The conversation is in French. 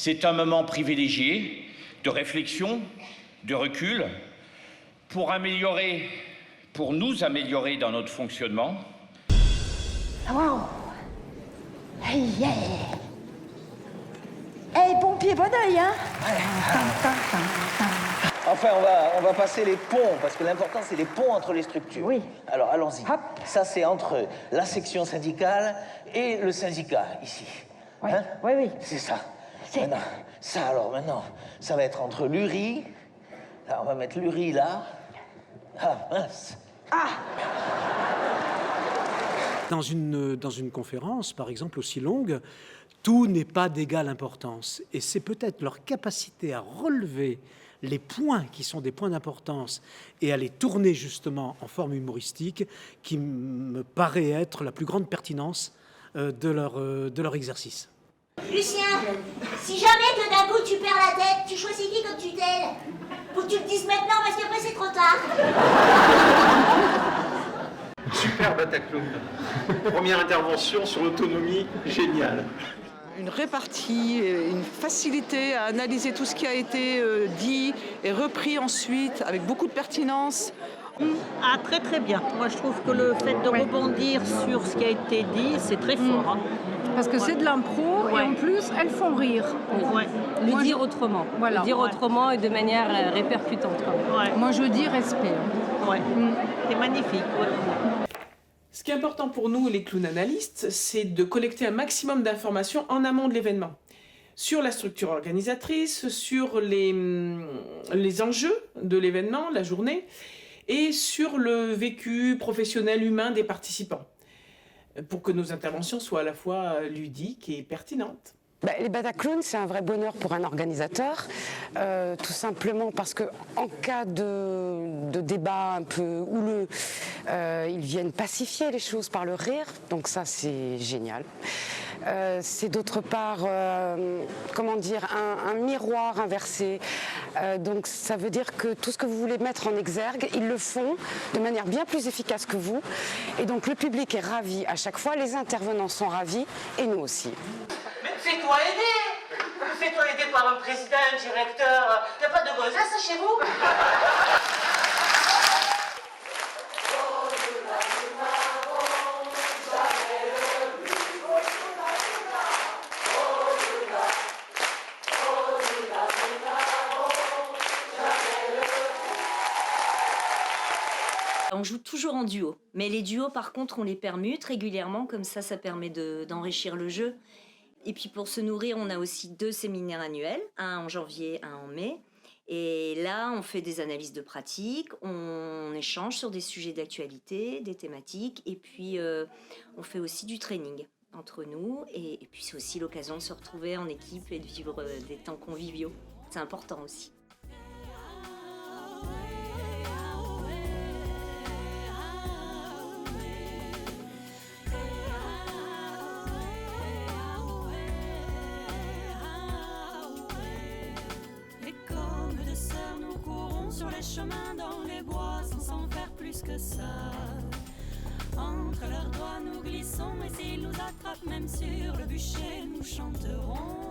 C'est un moment privilégié de réflexion, de recul, pour nous améliorer dans notre fonctionnement. Wow. Hey, yeah. Hey, bon pied, bon oeil, hein. Enfin, on va passer les ponts, parce que l'important, c'est les ponts entre les structures. Oui. Alors, allons-y. Hop. Ça, c'est entre la section syndicale et le syndicat, ici. Oui, Hein? oui. C'est ça. C'est- Maintenant, ça va être entre l'URI. Là, on va mettre l'URI là. Ah, mince. Dans une conférence, par exemple, aussi longue, tout n'est pas d'égale importance. Et c'est peut-être leur capacité à relever les points qui sont des points d'importance et à les tourner justement en forme humoristique qui me paraît être la plus grande pertinence de leur exercice. Lucien, si jamais tout d'un coup tu perds la tête, tu choisis qui comme tutelle? Faut que tu le dises maintenant parce qu'après c'est trop tard. Super Bataclown. Première intervention sur l'autonomie, génial. Une répartie, une facilité à analyser tout ce qui a été dit et repris ensuite avec beaucoup de pertinence. Ah, très très bien. Moi je trouve que le fait de rebondir sur ce qui a été dit, c'est très fort. Hein. Parce que c'est de l'impro et en plus elles font rire. Ouais. Moi, dire autrement. Voilà. Le dire autrement et de manière répercutante quand même. Ouais. Moi je dis respect. Ouais. C'est magnifique. Ouais. Ce qui est important pour nous, les clowns analystes, c'est de collecter un maximum d'informations en amont de l'événement. Sur la structure organisatrice, sur les enjeux de l'événement, la journée, et sur le vécu professionnel humain des participants, pour que nos interventions soient à la fois ludiques et pertinentes. Les Bataclowns, c'est un vrai bonheur pour un organisateur, tout simplement parce que en cas de débat un peu houleux, ils viennent pacifier les choses par le rire, donc ça c'est génial. C'est d'autre part, un miroir inversé. Donc ça veut dire que tout ce que vous voulez mettre en exergue, ils le font de manière bien plus efficace que vous. Et donc le public est ravi à chaque fois, les intervenants sont ravis et nous aussi. Fais-toi aider! Fais-toi aider par un président, un directeur. Y a pas de gonzesse chez vous? On joue toujours en duo, mais les duos par contre on les permute régulièrement, comme ça permet d'enrichir le jeu. Et puis pour se nourrir, on a aussi 2 séminaires annuels, un en janvier, un en mai. Et là, on fait des analyses de pratique, on échange sur des sujets d'actualité, des thématiques, et puis on fait aussi du training entre nous. Et puis c'est aussi l'occasion de se retrouver en équipe et de vivre des temps conviviaux. C'est important aussi. Sur les chemins, dans les bois, sans s'en faire plus que ça. Entre leurs doigts, nous glissons, et s'ils nous attrapent, même sur le bûcher, nous chanterons.